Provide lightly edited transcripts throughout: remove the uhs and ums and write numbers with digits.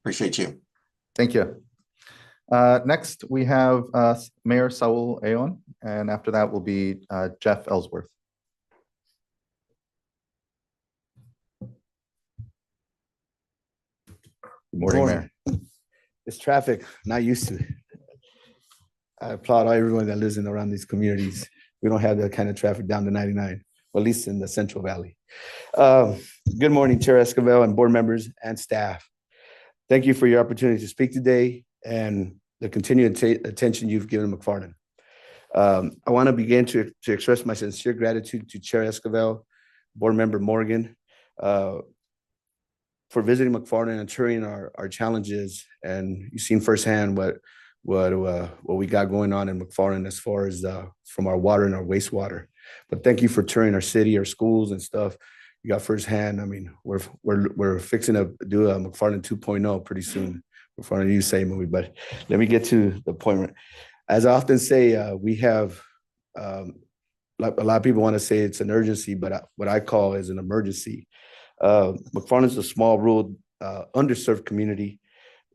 Appreciate you. Thank you. Next, we have Mayor Saul Ayon, and after that will be Jeff Ellsworth. Good morning, Mayor. This traffic, not used to it. I applaud everyone that lives in around these communities. We don't have that kind of traffic down to 99, or at least in the Central Valley. Good morning, Chair Escobar and board members and staff. Thank you for your opportunity to speak today and the continued attention you've given McFarland. I want to begin to express my sincere gratitude to Chair Escobar, board member Morgan, for visiting McFarland and touring our challenges. And you've seen firsthand what we got going on in McFarland as far as from our water and our wastewater. But thank you for touring our city, our schools and stuff. You got firsthand. I mean, we're fixing to do a McFarland 2.0 pretty soon. McFarland you say movie, but let me get to the point. As I often say, we have a lot of people want to say it's an urgency, but what I call is an emergency. McFarland is a small, rural, underserved community.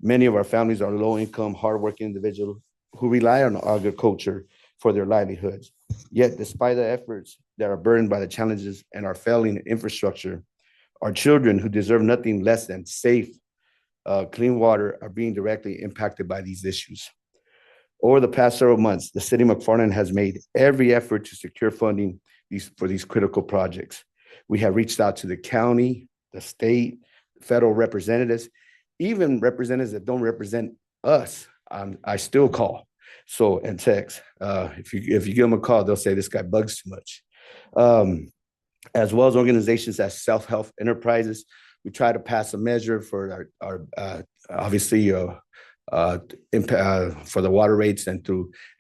Many of our families are low-income, hardworking individuals who rely on agriculture for their livelihoods. Yet, despite the efforts that are burdened by the challenges and our failing infrastructure, our children, who deserve nothing less than safe, clean water, are being directly impacted by these issues. Over the past several months, the city of McFarland has made every effort to secure funding for these critical projects. We have reached out to the county, the state, federal representatives, even representatives that don't represent us. I still call and text. If you give them a call, they'll say this guy bugs too much. As well as organizations as self-help enterprises, we try to pass a measure for our obviously for the water rates and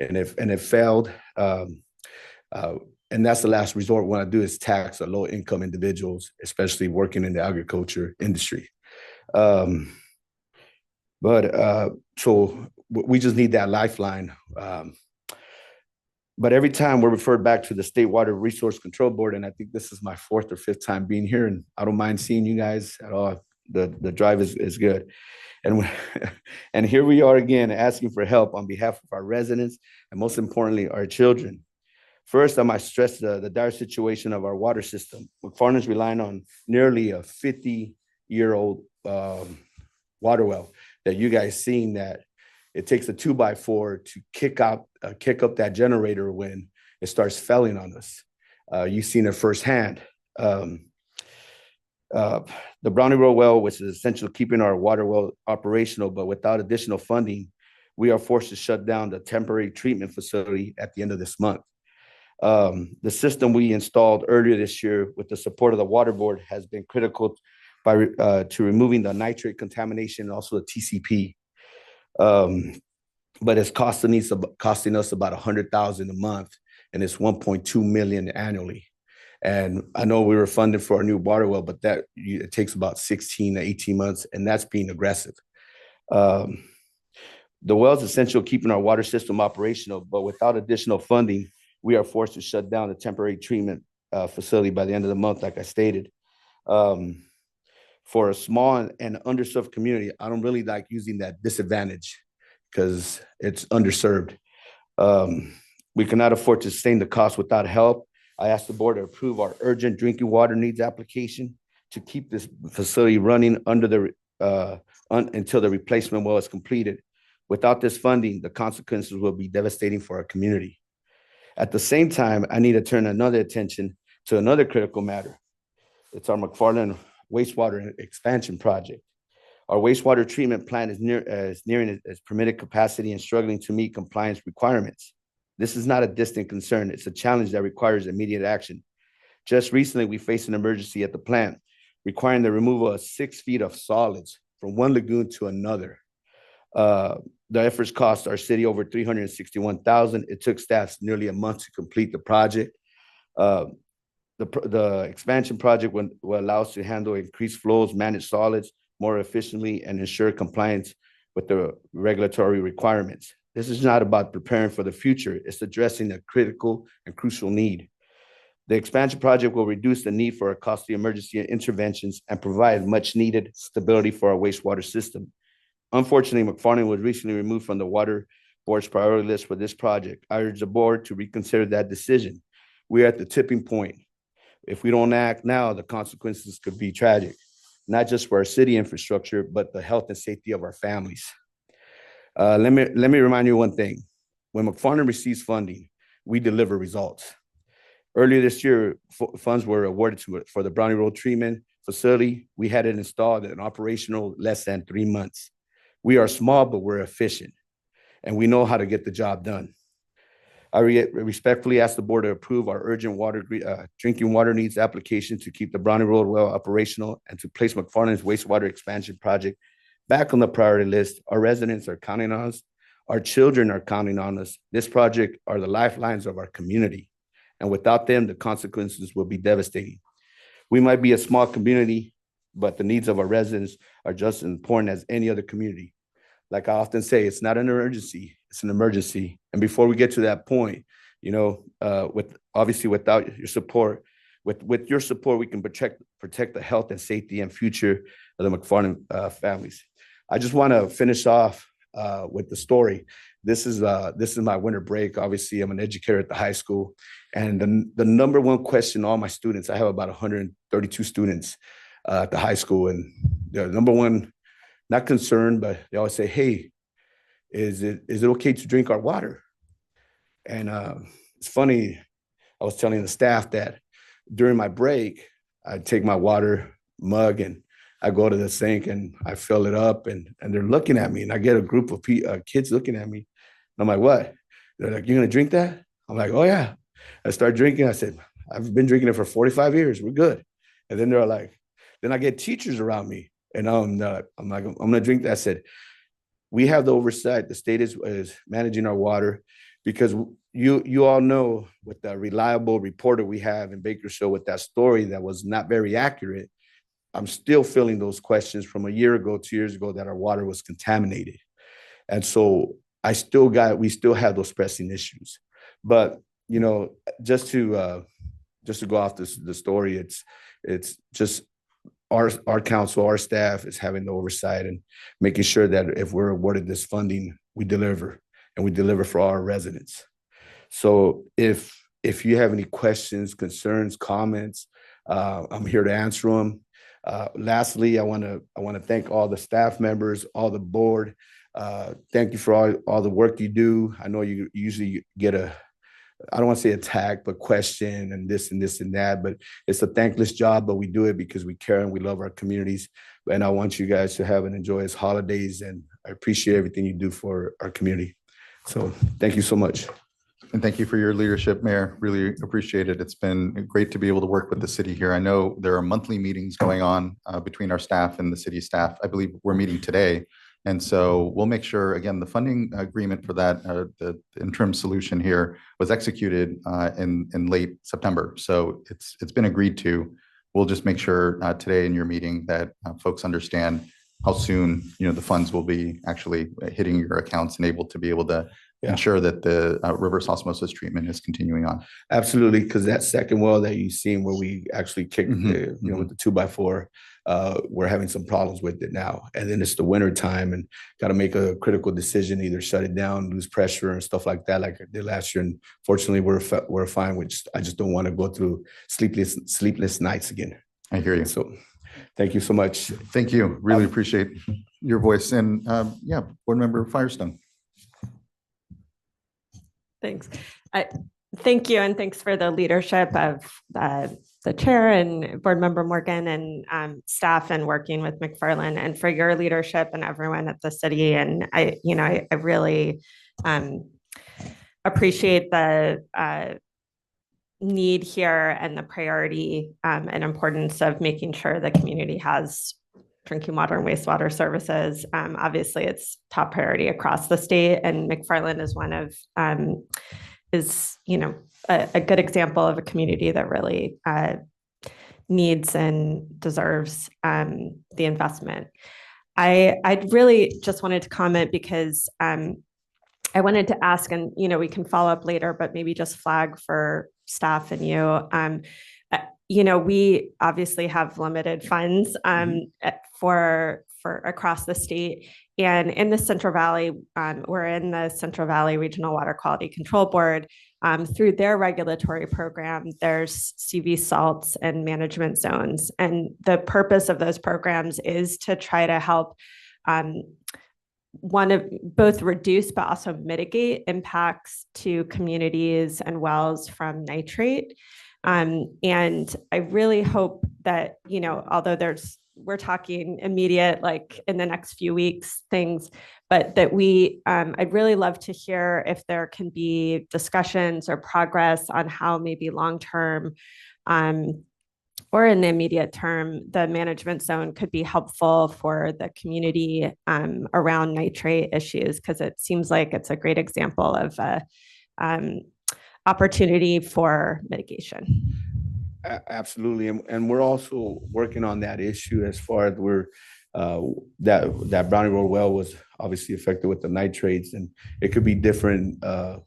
it failed. And that's the last resort. What I do is tax the low-income individuals, especially working in the agriculture industry. So we just need that lifeline. But every time we're referred back to the State Water Resource Control Board, and I think this is my 4th or 5th time being here, and I don't mind seeing you guys at all. The drive is good. And here we are again asking for help on behalf of our residents and most importantly, our children. First, I might stress the dire situation of our water system. McFarland is relying on nearly a 50-year-old water well that you guys seen that it takes a 2x4 to kick up that generator when it starts failing on us. You've seen it firsthand. The Brownie Road well, which is essential to keeping our water well operational, but without additional funding, we are forced to shut down the temporary treatment facility at the end of this month. The system we installed earlier this year with the support of the water board has been critical to removing the nitrate contamination and also the TCP. But it's costing us about $100,000 a month, and it's $1.2 million annually. And I know we were funded for a new water well, but it takes about 16 to 18 months, and that's being aggressive. The well is essential keeping our water system operational, but without additional funding, we are forced to shut down the temporary treatment facility by the end of the month, like I stated. For a small and underserved community, I don't really like using that disadvantage because it's underserved. We cannot afford to sustain the cost without help. I asked the board to approve our urgent drinking water needs application to keep this facility running until the replacement well is completed. Without this funding, the consequences will be devastating for our community. At the same time, I need to turn another attention to another critical matter. It's our McFarland wastewater expansion project. Our wastewater treatment plant is nearing its permitted capacity and struggling to meet compliance requirements. This is not a distant concern. It's a challenge that requires immediate action. Just recently, we faced an emergency at the plant, requiring the removal of 6 feet of solids from one lagoon to another. The efforts cost our city over $361,000. It took staff nearly a month to complete the project. The expansion project will allow us to handle increased flows, manage solids more efficiently, and ensure compliance with the regulatory requirements. This is not about preparing for the future. It's addressing a critical and crucial need. The expansion project will reduce the need for costly emergency interventions and provide much needed stability for our wastewater system. Unfortunately, McFarland was recently removed from the Water Board's priority list for this project. I urge the board to reconsider that decision. We're at the tipping point. If we don't act now, the consequences could be tragic, not just for our city infrastructure, but the health and safety of our families. Let me remind you one thing. When McFarland receives funding, we deliver results. Earlier this year, funds were awarded for the Brownie Road treatment facility. We had it installed and operational less than 3 months. We are small, but we're efficient, and we know how to get the job done. I respectfully ask the board to approve our urgent drinking water needs application to keep the Brownie Road well operational and to place McFarland's wastewater expansion project back on the priority list. Our residents are counting on us. Our children are counting on us. This project are the lifelines of our community, and without them, the consequences will be devastating. We might be a small community, but the needs of our residents are just as important as any other community. Like I often say, it's not an emergency, it's an emergency. And before we get to that point, without your support, with your support, we can protect the health and safety and future of the McFarland families. I just want to finish off with the story. This is my winter break. Obviously, I'm an educator at the high school, and the number one question all my students, I have about 132 students at the high school, and the number one, not concerned, but they always say, "Hey, is it okay to drink our water?" And it's funny. I was telling the staff that during my break, I take my water mug and I go to the sink and I fill it up, and they're looking at me, and I get a group of kids looking at me. And I'm like, "What?" They're like, "You're gonna drink that?" I'm like, "Oh yeah." I start drinking. I said, "I've been drinking it for 45 years. We're good." And then they're like, then I get teachers around me, and I'm like, "I'm gonna drink that." I said, "We have the oversight. The state is managing our water, because you all know with the reliable reporter we have in Bakersfield with that story that was not very accurate. I'm still feeling those questions from a year ago, 2 years ago, that our water was contaminated. And so we still have those pressing issues. But, just to go off the story, it's just our council, our staff is having the oversight and making sure that if we're awarded this funding, we deliver, and we deliver for our residents. So if you have any questions, concerns, comments, I'm here to answer them. Lastly, I want to thank all the staff members, all the board. Thank you for all the work you do. I know you usually get I don't want to say attack, but question and this and that, but it's a thankless job, but we do it because we care and we love our communities. And I want you guys to have an enjoyable holidays, and I appreciate everything you do for our community. So thank you so much. And thank you for your leadership, Mayor. Really appreciate it. It's been great to be able to work with the city here. I know there are monthly meetings going on between our staff and the city staff. I believe we're meeting today. And so we'll make sure, again, the funding agreement for that, the interim solution here was executed in late September. So it's been agreed to. We'll just make sure today in your meeting that folks understand how soon, the funds will be actually hitting your accounts and able to ensure that the reverse osmosis treatment is continuing on. Absolutely, because that second well that you've seen where we actually kicked, with the 2x4, we're having some problems with it now. And then it's the winter time, and got to make a critical decision: either shut it down, lose pressure, and stuff like that, like I did last year. And fortunately, we're fine. Which I just don't want to go through sleepless nights again. I hear you. So, thank you so much. Thank you. Really appreciate your voice. And Board Member Firestone. Thanks. Thank you, and thanks for the leadership of the chair and board member Morgan and staff, and working with McFarland, and for your leadership and everyone at the city. And I really appreciate the need here and the priority and importance of making sure the community has drinking water and wastewater services. Obviously, it's top priority across the state, and McFarland is one of a good example of a community that really needs and deserves the investment. I really just wanted to comment because I wanted to ask, and we can follow up later, but maybe just flag for staff and you. We obviously have limited funds for across the state, And in the Central Valley, we're in the Central Valley Regional Water Quality Control Board. Through their regulatory program, there's CV salts and management zones. And the purpose of those programs is to try to help both reduce but also mitigate impacts to communities and wells from nitrate. And I really hope that, although we're talking immediate, like in the next few weeks things, but that I'd really love to hear if there can be discussions or progress on how maybe long-term or in the immediate term, the management zone could be helpful for the community around nitrate issues, because it seems like it's a great example of opportunity for mitigation. Absolutely. And we're also working on that issue as far as that Brownie Road well was obviously affected with the nitrates, and it could be different, I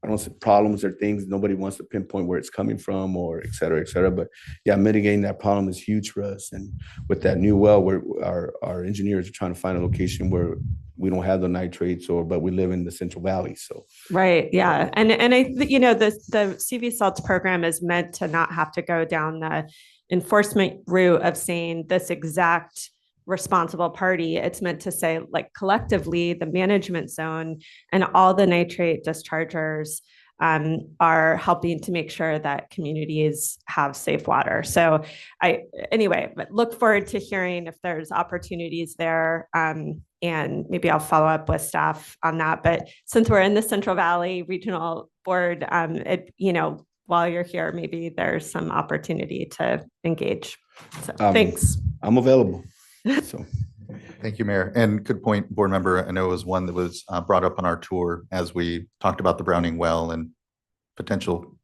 don't say problems or things. Nobody wants to pinpoint where it's coming from or et cetera, et cetera. But yeah, mitigating that problem is huge for us. And with that new well, our engineers are trying to find a location where we don't have the nitrates, but we live in the Central Valley. So right, yeah, and the CV salts program is meant to not have to go down the enforcement route of saying this exact responsible party. It's meant to say, like, collectively, the management zone and all the nitrate dischargers are helping to make sure that communities have safe water. So but look forward to hearing if there's opportunities there. And maybe I'll follow up with staff on that. But since we're in the Central Valley Regional Board, while you're here, maybe there's some opportunity to engage. So thanks. I'm available. So thank you, Mayor. And good point, board member. I know it was one that was brought up on our tour as we talked about the Browning well and potential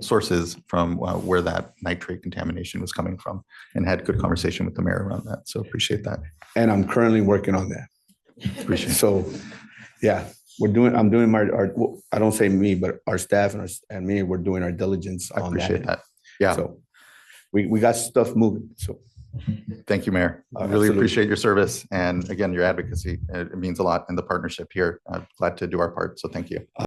sources from where that nitrate contamination was coming from, and had good conversation with the mayor around that. So appreciate that. And I'm currently working on that. Appreciate it. So yeah, I'm doing I don't say me, but our staff and me, we're doing our diligence on that. I appreciate that. Yeah. So we got stuff moving. So thank you, Mayor. I really appreciate your service. And again, your advocacy. It means a lot in the partnership here. I'm glad to do our part. So thank you.